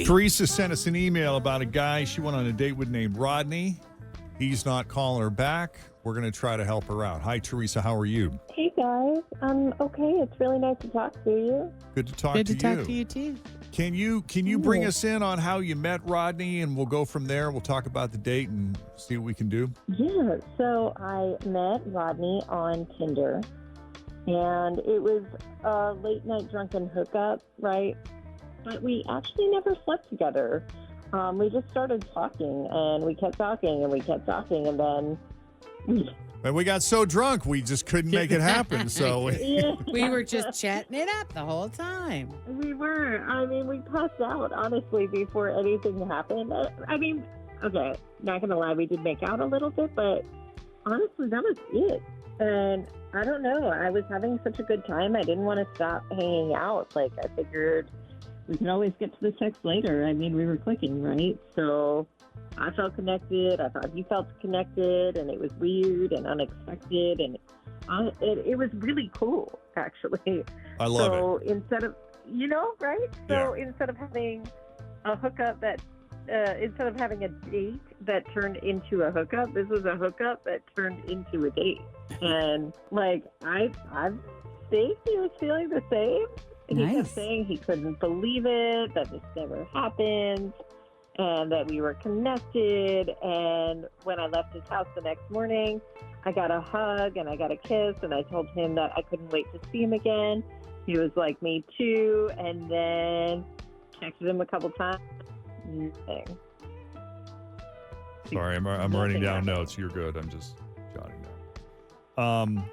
Teresa sent us an email about a guy she went on a date with named Rodney. He's not calling her back. We're going to try to help her out. Hi, Teresa. How are you? Hey, guys. I'm okay. It's really nice to talk to you. Good to talk Good to to you. talk to you, too. Can you bring us in on how you met Rodney, and we'll go from there. We'll talk about the date and see what we can do. Yeah, so I met Rodney on Tinder, and it was a late-night drunken hookup, right? But we actually never slept together. We just started talking, and we kept talking, and we kept talking, and then But we got so drunk, we just couldn't make it happen. So We were just chatting it up the whole time. we were. I mean, we passed out, honestly, before anything happened. I mean, okay, not going to lie, we did make out a little bit, but honestly, that was it. And I don't know, I was having such a good time, I didn't want to stop hanging out. Like, I figured we can always get to the sex later. I mean, we were clicking, right? So I felt connected. I thought he felt connected, and it was weird and unexpected, and it was really cool, actually. I love it. So instead of, right? So instead of having a hookup instead of having a date that turned into a hookup, this was a hookup that turned into a date. And, like, I think he was feeling the same. And he kept saying he couldn't believe it, that this never happened, and that we were connected. And when I left his house the next morning, I got a hug and I got a kiss, and I told him that I couldn't wait to see him again. He was like, me too. And then texted him a couple times. Nothing. Sorry, I'm writing down notes. You're good. I'm just jotting down.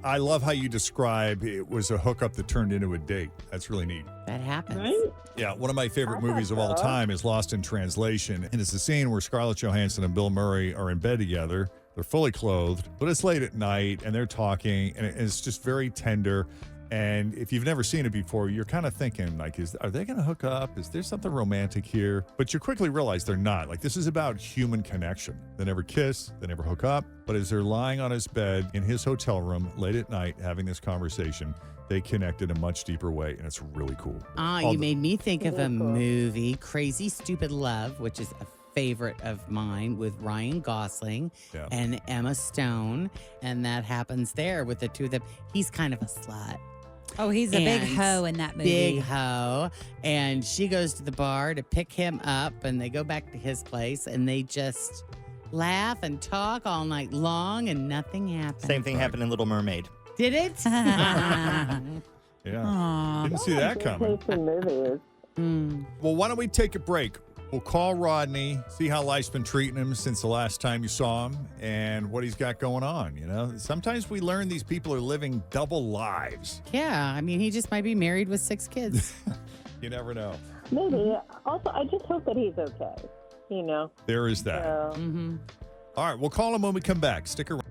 I love how you describe it was a hookup that turned into a date. That's really neat. That happens. Right? Yeah, one of my favorite movies of all time is Lost in Translation. And it's the scene where Scarlett Johansson and Bill Murray are in bed together. They're fully clothed, but it's late at night, and they're talking, and it's just very tender. And if you've never seen it before, you're kind of thinking, like, are they going to hook up? Is there something romantic here? But you quickly realize they're not. Like, this is about human connection. They never kiss, they never hook up. But as they're lying on his bed in his hotel room late at night having this conversation, they connect in a much deeper way, and it's really cool. You made me think of a movie, Crazy Stupid Love, which is a favorite of mine, with Ryan Gosling and Emma Stone. And that happens there with the two of them. He's kind of a slut. Oh, he's a big hoe in that movie. Big hoe. And she goes to the bar to pick him up, and they go back to his place, and they just laugh and talk all night long, and nothing happens. Same thing happened in Little Mermaid. Did it? Yeah. Didn't see that coming. Movies. Well, why don't we take a break? We'll call Rodney, see how life's been treating him since the last time you saw him and what he's got going on. You know, sometimes we learn these people are living double lives. Yeah. I mean, he just might be married with 6 kids. You never know. Maybe. Also, I just hope that he's okay, There is that. So, All right, we'll call him when we come back. Stick around.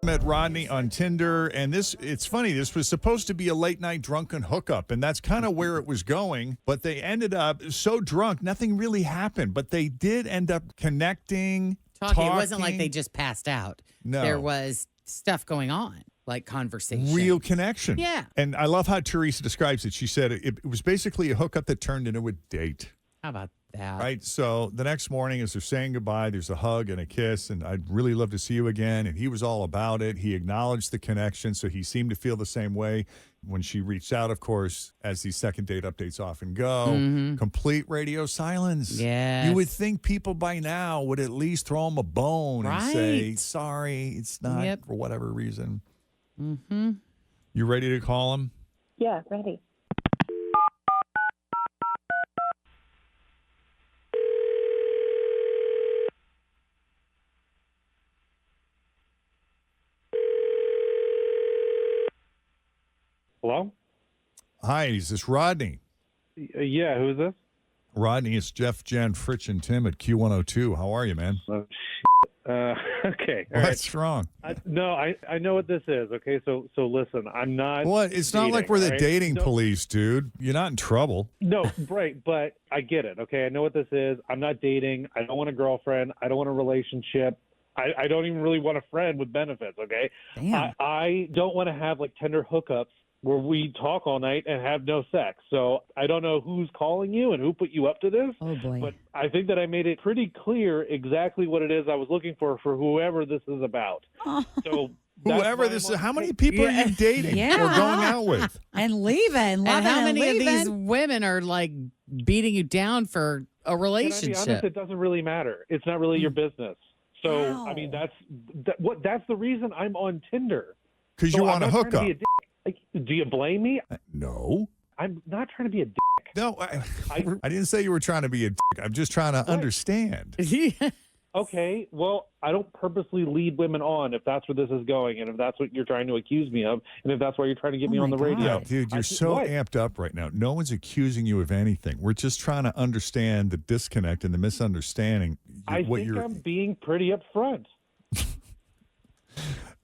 Met Rodney on Tinder, and it's funny, this was supposed to be a late night drunken hookup, and that's kind of where it was going, but they ended up so drunk, nothing really happened, but they did end up connecting, talking. It wasn't like they just passed out. No. There was stuff going on, like conversation. Real connection. Yeah. And I love how Teresa describes it. She said it was basically a hookup that turned into a date. How about that? Right. So the next morning, as they're saying goodbye, there's a hug and a kiss, and I'd really love to see you again. And he was all about it. He acknowledged the connection, so he seemed to feel the same way. When she reached out, of course, as these second date updates often go, complete radio silence. Yes. You would think people by now would at least throw him a bone and say, Right. sorry, it's not for whatever reason. Mm-hmm. You ready to call him? yeah, ready. Hello? Hi, is this Rodney? Yeah, who is this? Rodney, it's Jeff, Jenn, Fritch, and Tim at Q102. How are you, man? Oh, okay. All right. What's wrong? I know what this is. Okay, so listen, I'm not. What? It's dating, not like we're the right? dating No, police, dude. You're not in trouble. No, right, but I get it. Okay, I know what this is. I'm not dating. I don't want a girlfriend. I don't want a relationship. I don't even really want a friend with benefits, okay? Damn. I don't want to have like Tinder hookups where we talk all night and have no sex. So I don't know who's calling you and who put you up to this. Oh, boy. But I think that I made it pretty clear exactly what it is I was looking for whoever this is about. Oh. So whoever this is, how many people are you dating or going out with? And leaving. And how many of these leaving? women are like beating you down for a relationship? Can I be honest? It doesn't really matter. It's not really your business. So, Wow. I mean, that's the reason I'm on Tinder. Because you want to hook up. Like, do you blame me? No. I'm not trying to be a dick. No, I didn't say you were trying to be a dick. I'm just trying to understand. Okay, well, I don't purposely lead women on if that's where this is going and if that's what you're trying to accuse me of and if that's why you're trying to get me on the radio. Dude, you're so amped up right now. No one's accusing you of anything. We're just trying to understand the disconnect and the misunderstanding. I think I'm being pretty upfront.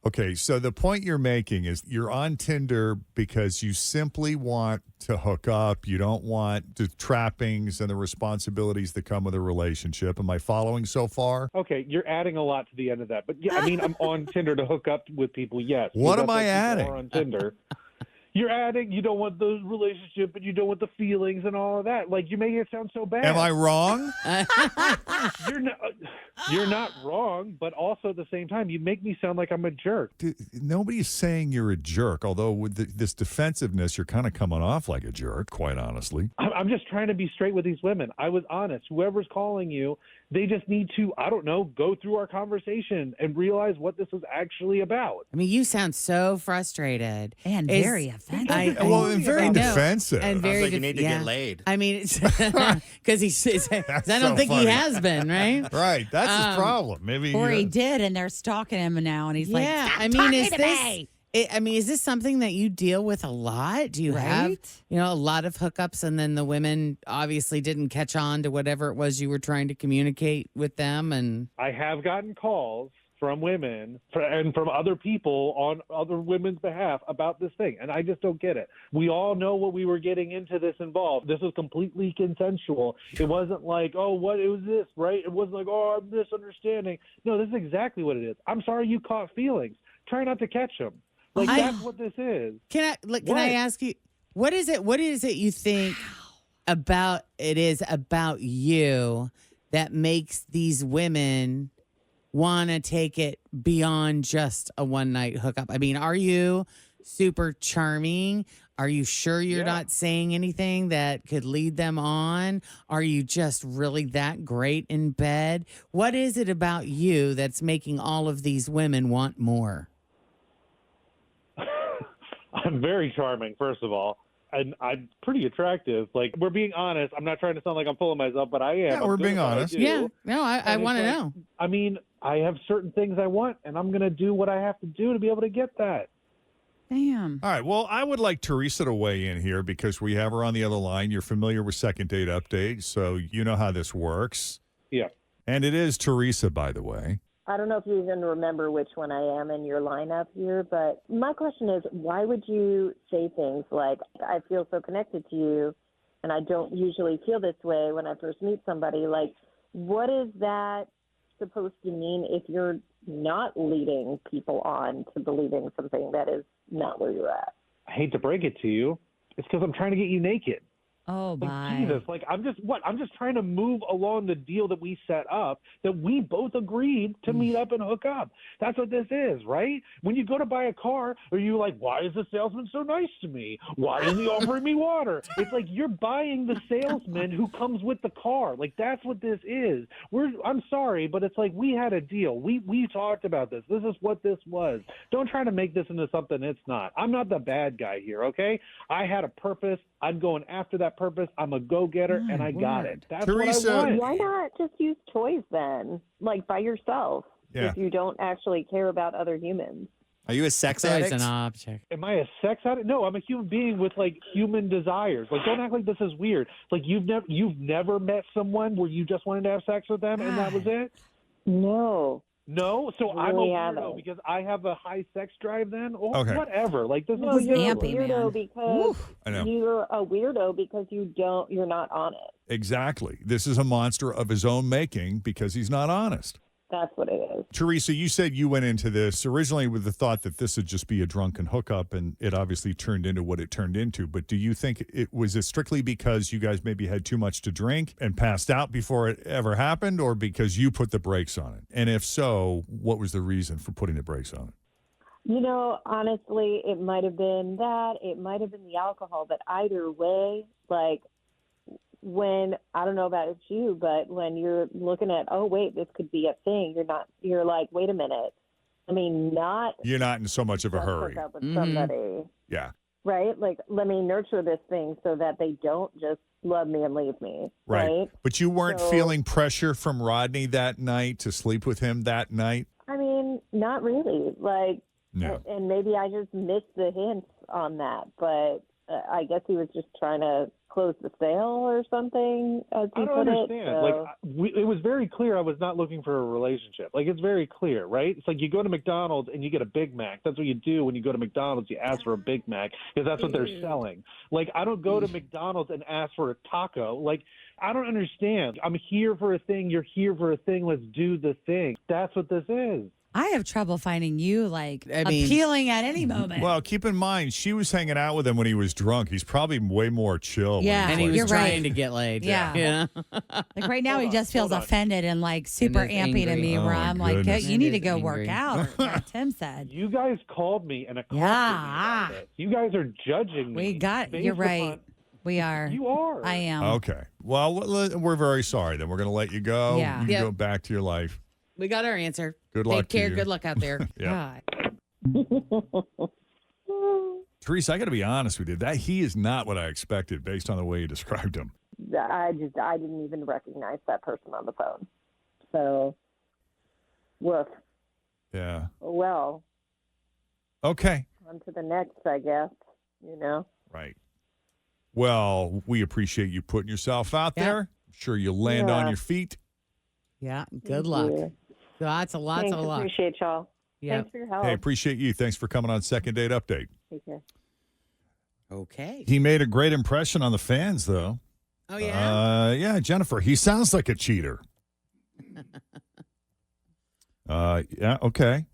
Okay, so the point you're making is you're on Tinder because you simply want to hook up. You don't want the trappings and the responsibilities that come with a relationship. Am I following so far? Okay, you're adding a lot to the end of that. But yeah, I mean, I'm on Tinder to hook up with people, yes. What am That's I adding? people are on Tinder. You're adding, you don't want the relationship, but you don't want the feelings and all of that. Like, you make it sound so bad. Am I wrong? You're not wrong, but also at the same time, you make me sound like I'm a jerk. Dude, nobody's saying you're a jerk, although with this defensiveness, you're kind of coming off like a jerk, quite honestly. I'm just trying to be straight with these women. I was honest. Whoever's calling you, they just need to, I don't know, go through our conversation and realize what this is actually about. I mean, you sound so frustrated. And very offensive. And very defensive. And very like you need to get laid. I mean, because I don't think he has been, right? Right. That's his problem. Maybe. Or he did, and they're stalking him now, and he's like, "Stop talking to me." Is this something that you deal with a lot? Do you have, a lot of hookups, and then the women obviously didn't catch on to whatever it was you were trying to communicate with them? And I have gotten calls from women and from other people on other women's behalf about this thing, and I just don't get it. We all know what we were getting into this involved. This was completely consensual. It wasn't like, oh, what it was this, right? It wasn't like, oh, I'm misunderstanding. No, this is exactly what it is. I'm sorry you caught feelings. Try not to catch them. Like, that's what this is. Can I ask you, what is it you think about you that makes these women want to take it beyond just a one-night hookup? I mean, are you super charming? Are you sure you're not saying anything that could lead them on? Are you just really that great in bed? What is it about you that's making all of these women want more? I'm very charming, first of all. And I'm pretty attractive. Like, we're being honest. I'm not trying to sound like I'm full of myself, but I am. Yeah, we're being honest. Yeah. No, I want to know. I mean, I have certain things I want, and I'm going to do what I have to do to be able to get that. Damn. All right. Well, I would like Teresa to weigh in here because we have her on the other line. You're familiar with Second Date Update, so you know how this works. Yeah. And it is Teresa, by the way. I don't know if you even remember which one I am in your lineup here, but my question is, why would you say things like, I feel so connected to you, and I don't usually feel this way when I first meet somebody? Like, what is that supposed to mean if you're not leading people on to believing something that is not where you're at? I hate to break it to you. It's because I'm trying to get you naked. Oh, like, Jesus, like, I'm just trying to move along the deal that we set up, that we both agreed to meet up and hook up. That's what this is, right? When you go to buy a car, are you like, why is the salesman so nice to me? Why isn't he offering me water? It's like you're buying the salesman who comes with the car. Like, that's what this is. I'm sorry, but it's like we had a deal. We talked about this. This is what this was. Don't try to make this into something it's not. I'm not the bad guy here, okay? I had a purpose. I'm going after that purpose. I'm a go-getter, and I got it. That's Teresa, what I want. Why not just use toys then, like by yourself, if you don't actually care about other humans? Are you a sex There's addict? an object. Am I a sex addict? No, I'm a human being with like human desires. Like, don't act like this is weird. Like, you've never met someone where you just wanted to have sex with them and that was it? No. No, so I'm a Really weirdo haven't. because I have a high sex drive. Then, or Okay. whatever. Like, this No, is you're ampy, a weirdo man. because I know. you're a weirdo because you're not on it. Exactly. This is a monster of his own making because he's not honest. That's what it is. Teresa, you said you went into this originally with the thought that this would just be a drunken hookup, and it obviously turned into what it turned into. But do you think it was strictly because you guys maybe had too much to drink and passed out before it ever happened, or because you put the brakes on it? And if so, what was the reason for putting the brakes on it? You know, honestly, it might have been that. It might have been the alcohol. But either way, like, when, I don't know about you, but when you're looking at, oh, wait, this could be a thing, you're like, wait a minute. I mean, you're not in so much of a hurry. Hook up with somebody. Yeah. Right? Like, let me nurture this thing so that they don't just love me and leave me. Right? But you weren't feeling pressure from Rodney that night to sleep with him that night? I mean, not really. Like, no. And maybe I just missed the hints on that, but I guess he was just trying to close the sale or something, as he put it. So. Like, it was very clear I was not looking for a relationship. Like, it's very clear, right? It's like you go to McDonald's and you get a Big Mac. That's what you do when you go to McDonald's. You ask for a Big Mac because that's what they're selling. Like, I don't go to McDonald's and ask for a taco. Like, I don't understand. I'm here for a thing. You're here for a thing. Let's do the thing. That's what this is. I have trouble finding you, appealing at any moment. Well, keep in mind, she was hanging out with him when he was drunk. He's probably way more chill. Yeah, and he was you're trying right. to get laid. Yeah. Like right now, he just feels offended and super ampy to me, where I'm like, you need to go work out, like Tim said. You guys called me and accosted me about it. You guys are judging me. You're right. We are. You are. I am. Okay. Well, we're very sorry. Then we're going to let you go. Yeah. You can go back to your life. We got our answer. Good luck. Take care. To you. Good luck out there. Yeah. Teresa, I got to be honest with you. He is not what I expected based on the way you described him. I didn't even recognize that person on the phone. So, woof. Yeah. Well. Okay. On to the next, I guess. Right. Well, we appreciate you putting yourself out there. I'm sure you'll land on your feet. Yeah. Good luck. Lots of luck. Appreciate y'all. Yeah. Thanks for your help. Hey, appreciate you. Thanks for coming on Second Date Update. Take care. Okay. He made a great impression on the fans, though. Oh, yeah? Yeah, Jennifer. He sounds like a cheater. Yeah, okay.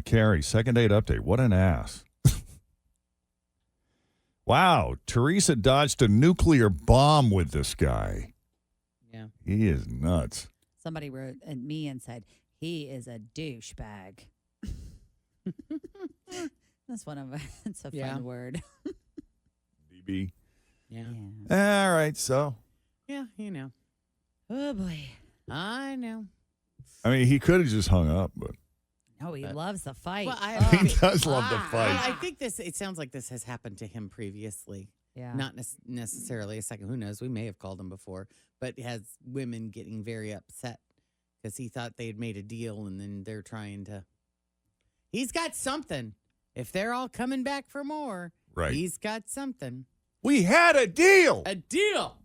Carrie, Second Date Update. What an ass. Wow. Teresa dodged a nuclear bomb with this guy. Yeah. He is nuts. Somebody wrote at me and said, he is a douchebag. That's it's a fun word. DB. Yeah. All right, so. Yeah, Oh, boy. I know. I mean, he could have just hung up, but. No, he loves the fight. Well, he does love the fight. I think it sounds like this has happened to him previously. Yeah. Not necessarily a second. Who knows? We may have called him before, but has women getting very upset because he thought they had made a deal and then they're trying to. He's got something. If they're all coming back for more, right. He's got something. We had a deal. A deal.